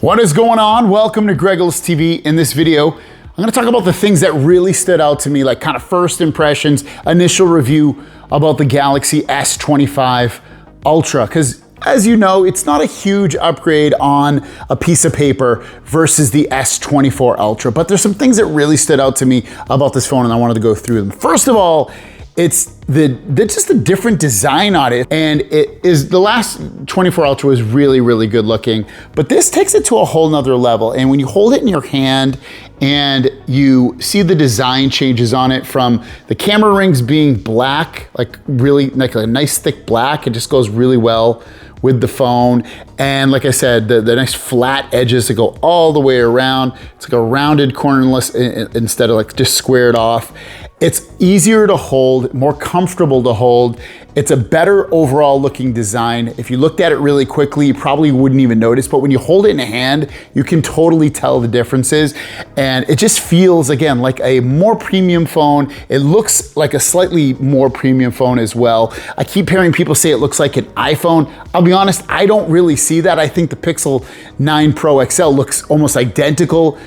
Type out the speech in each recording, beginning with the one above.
What is going on? Welcome to Greggles TV. In this video, I'm gonna talk about the things that really stood out to me, like kind of first impressions, initial review about the Galaxy S25 Ultra. Because as you know, it's not a huge upgrade on a piece of paper versus the S24 Ultra, but there's some things that really stood out to me about this phone and I wanted to go through them. First of all, it's just the different design on it. And it is, the last 24 Ultra was really good looking, but this takes it to a whole nother level. And when you hold it in your hand and you see the design changes on it, from the camera rings being black, like really like a nice thick black, it just goes really well with the phone. And like I said, the nice flat edges that go all the way around. It's like a rounded cornerless instead of like just squared off. It's easier to hold, more comfortable to hold. It's a better overall looking design. If you looked at it really quickly, you probably wouldn't even notice, but when you hold it in a hand, you can totally tell the differences. And it just feels, again, like a more premium phone. It looks like a slightly more premium phone as well. I keep hearing people say it looks like an iPhone. I'll be honest, I don't really see that. I think the Pixel 9 Pro XL looks almost identical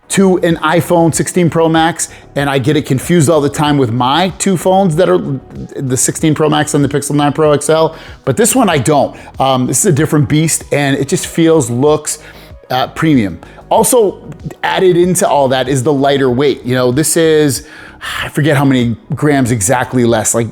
to an iPhone 16 Pro Max, and I get it confused all the time with my two phones that are the 16 Pro Max and the Pixel 9 Pro XL, but this one I don't. This is a different beast, and it just feels, looks premium. Also added into all that is the lighter weight. You know, this is, I forget how many grams exactly less, like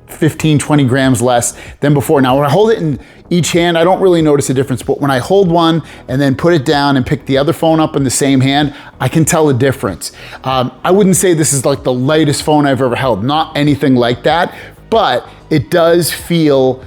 15, 20 grams less than before. Now, when I hold it in each hand, I don't really notice a difference, but when I hold one and then put it down and pick the other phone up in the same hand, I can tell a difference. I wouldn't say this is like the lightest phone I've ever held, not anything like that, but it does feel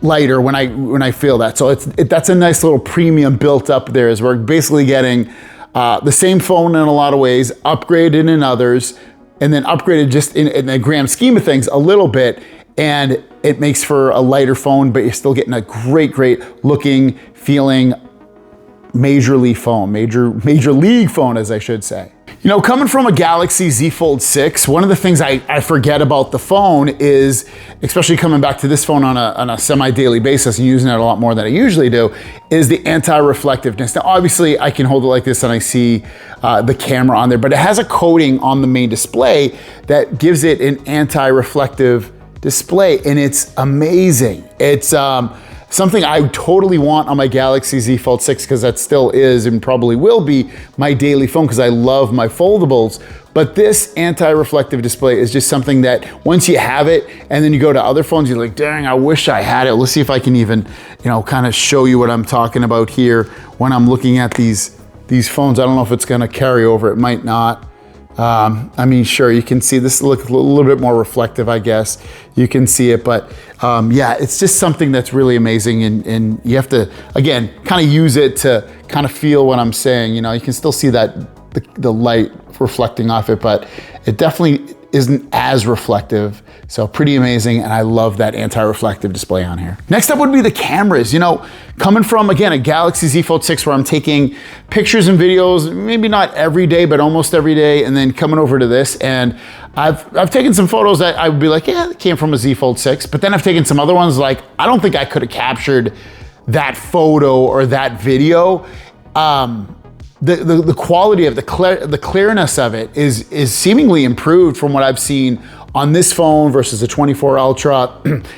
lighter when I feel that. So that's a nice little premium built up there, as we're basically getting the same phone in a lot of ways, upgraded in others, and then upgraded just in the grand scheme of things a little bit. And it makes for a lighter phone, but you're still getting a great looking, feeling major league phone, major league phone, as I should say. You know, coming from a Galaxy Z Fold 6, one of the things I forget about the phone is, especially coming back to this phone on a semi-daily basis and using it a lot more than I usually do, is the anti-reflectiveness. Now, obviously, I can hold it like this and I see the camera on there, but it has a coating on the main display that gives it an anti-reflective display, and it's amazing. It's something I totally want on my Galaxy Z Fold 6, because that still is and probably will be my daily phone, because I love my foldables. But this anti-reflective display is just something that once you have it and then you go to other phones, you're like, dang, I wish I had it. Let's see if I can even, you know, kind of show you what I'm talking about here when I'm looking at these phones. I don't know if it's gonna carry over, it might not. I mean, sure, you can see this look a little bit more reflective, I guess. You can see it, but yeah, it's just something that's really amazing, and you have to, again, kind of use it to kind of feel what I'm saying. You know, you can still see that the light reflecting off it, but it definitely isn't as reflective. So pretty amazing, and I love that anti-reflective display on here. Next up would be the cameras. You know, coming from, again, a Galaxy Z Fold 6 where I'm taking pictures and videos, maybe not every day, but almost every day, and then coming over to this, and I've taken some photos that I would be like, yeah, it came from a Z Fold 6, but then I've taken some other ones like, I don't think I could have captured that photo or that video. The quality of the clearness of it is seemingly improved from what I've seen on this phone versus the 24 Ultra,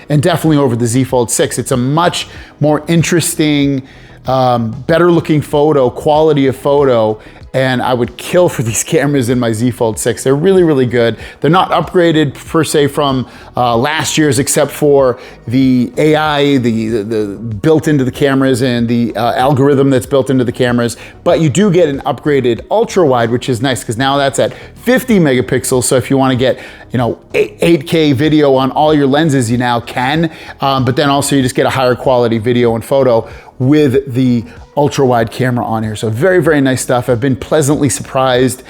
and definitely over the Z Fold 6. It's a much more interesting, better looking photo, quality of photo, and I would kill for these cameras in my Z Fold 6. They're really good. They're not upgraded per se from last year's, except for the AI, the built into the cameras, and the algorithm that's built into the cameras. But you do get an upgraded ultra wide, which is nice, because now that's at 50 megapixels. So if you want to get, you know, 8K video on all your lenses, you now can. But then also you just get a higher quality video and photo with the ultra wide camera on here. So very nice stuff. I've been pleasantly surprised.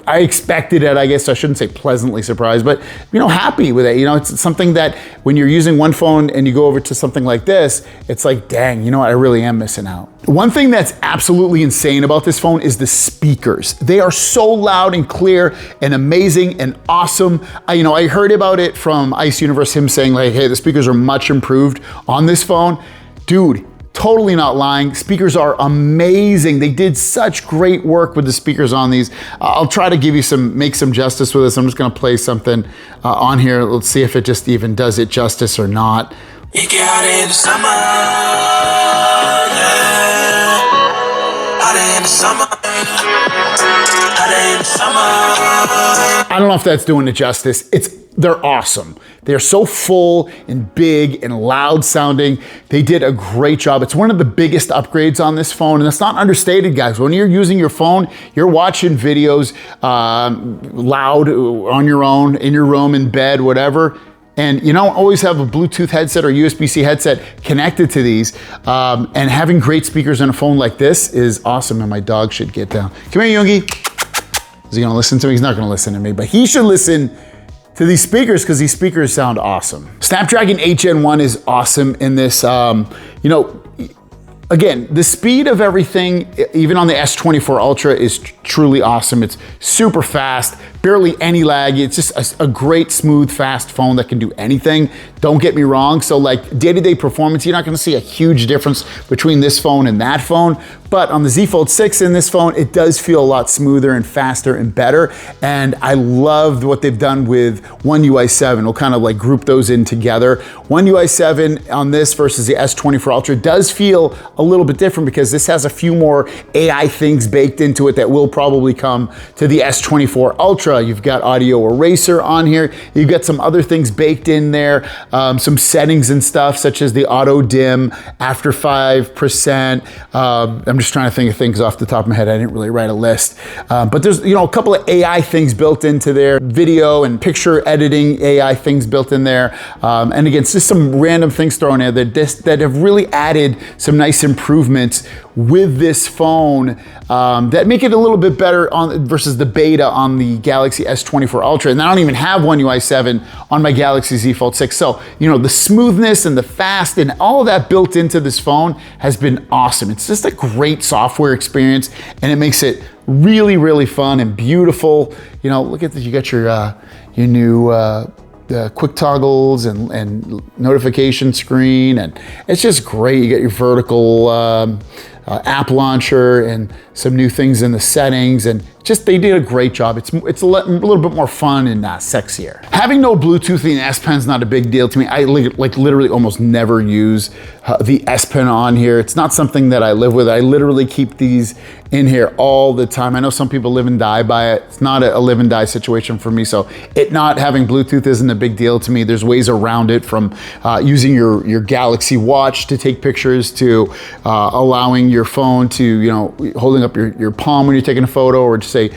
I expected it, I guess I shouldn't say pleasantly surprised, but, you know, happy with it. You know, it's something that when you're using one phone and you go over to something like this, it's like, dang, you know what, I really am missing out. One thing that's absolutely insane about this phone is the speakers. They are so loud and clear and amazing and awesome. I heard about it from Ice Universe, him saying like, hey, the speakers are much improved on this phone. Dude, Totally not lying. Speakers are amazing. They did such great work with the speakers on these. I'll try to give you make some justice with this. I'm just gonna play something on here. Let's see if it just even does it justice or not. You got in the summer, yeah. Out in the summer. I don't know if that's doing it justice. They're awesome. They're so full and big and loud sounding. They did a great job. It's one of the biggest upgrades on this phone, and it's not understated, guys. When you're using your phone, you're watching videos loud on your own, in your room, in bed, whatever. And you don't always have a Bluetooth headset or USB-C headset connected to these. And having great speakers on a phone like this is awesome, and my dog should get down. Come here, Yoongi. Is he gonna listen to me? He's not gonna listen to me, but he should listen to these speakers because these speakers sound awesome. Snapdragon 8 Gen 1 is awesome in this. You know, again, the speed of everything, even on the S24 Ultra, is truly awesome. It's super fast, barely any lag. It's just a great, smooth, fast phone that can do anything. Don't get me wrong. So like day-to-day performance, you're not gonna see a huge difference between this phone and that phone. But on the Z Fold 6 in this phone, it does feel a lot smoother and faster and better. And I loved what they've done with One UI 7. We'll kind of like group those in together. One UI 7 on this versus the S24 Ultra does feel a little bit different because this has a few more AI things baked into it that will probably come to the S24 Ultra. You've got audio eraser on here. You've got some other things baked in there, some settings and stuff such as the auto dim after 5%. I'm just trying to think of things off the top of my head. I didn't really write a list, but there's a couple of AI things built into there, video and picture editing AI things built in there, and again, it's just some random things thrown in there that have really added some nice improvements with this phone that make it a little bit better versus the beta on the Galaxy S24 Ultra. And I don't even have One UI 7 on my Galaxy Z Fold 6. So, the smoothness and the fast and all of that built into this phone has been awesome. It's just a great software experience, and it makes it really, really fun and beautiful. Look at this. You got your new quick toggles and notification screen, and it's just great. You got your vertical app launcher and some new things in the settings, and just they did a great job. It's a little bit more fun and sexier. Having no Bluetooth in the S Pen's not a big deal to me. I like literally almost never use the S Pen on here. It's not something that I live with. I literally keep these in here all the time. I know some people live and die by it. It's not a live and die situation for me. So it not having Bluetooth isn't a big deal to me. There's ways around it, from using your Galaxy Watch to take pictures, to allowing your phone to, holding up your palm when you're taking a photo, or to say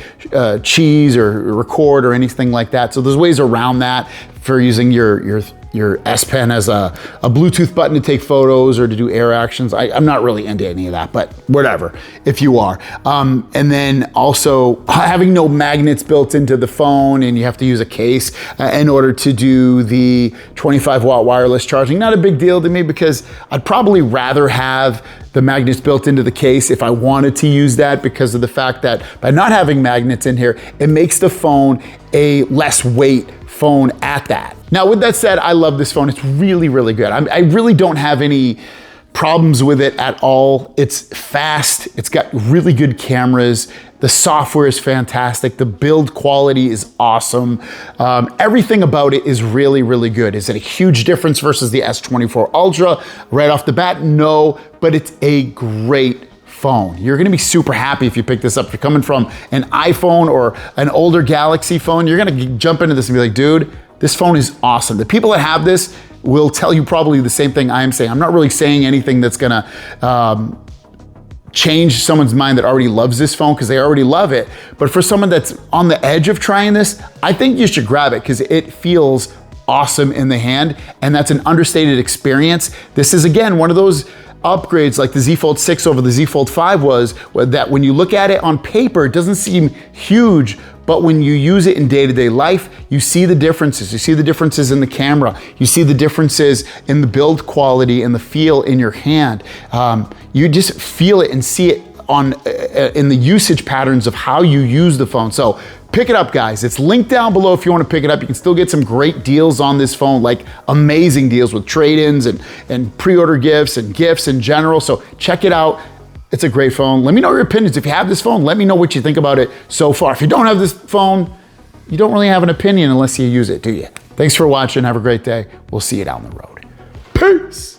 cheese or record or anything like that. So there's ways around that for using your S Pen as a Bluetooth button to take photos or to do air actions. I'm not really into any of that, but whatever, if you are. And then also having no magnets built into the phone, and you have to use a case in order to do the 25-watt wireless charging. Not a big deal to me, because I'd probably rather have the magnets built into the case if I wanted to use that, because of the fact that by not having magnets in here, it makes the phone a less weight phone at that. Now, with that said, I love this phone. It's really, really good. I really don't have any problems with it at all. It's fast. It's got really good cameras. The software is fantastic. The build quality is awesome. Everything about it is really, really good. Is it a huge difference versus the S24 Ultra right off the bat? No, but it's a great phone. You're gonna be super happy if you pick this up. If you're coming from an iPhone or an older Galaxy phone, you're gonna jump into this and be like, dude, this phone is awesome. The people that have this will tell you probably the same thing I'm saying. I'm not really saying anything that's gonna change someone's mind that already loves this phone, because they already love it. But for someone that's on the edge of trying this, I think you should grab it, because it feels awesome in the hand, and that's an understated experience. This is, again, one of those upgrades like the Z Fold 6 over the Z Fold 5 was, that when you look at it on paper, it doesn't seem huge, but when you use it in day-to-day life, you see the differences. You see the differences in the camera. You see the differences in the build quality and the feel in your hand. You just feel it and see it in the usage patterns of how you use the phone. So pick it up, guys. It's linked down below if you want to pick it up. You can still get some great deals on this phone, like amazing deals with trade-ins and pre-order gifts and gifts in general. So check it out. It's a great phone. Let me know your opinions. If you have this phone, let me know what you think about it so far. If you don't have this phone, you don't really have an opinion unless you use it, do you? Thanks for watching. Have a great day. We'll see you down the road. Peace.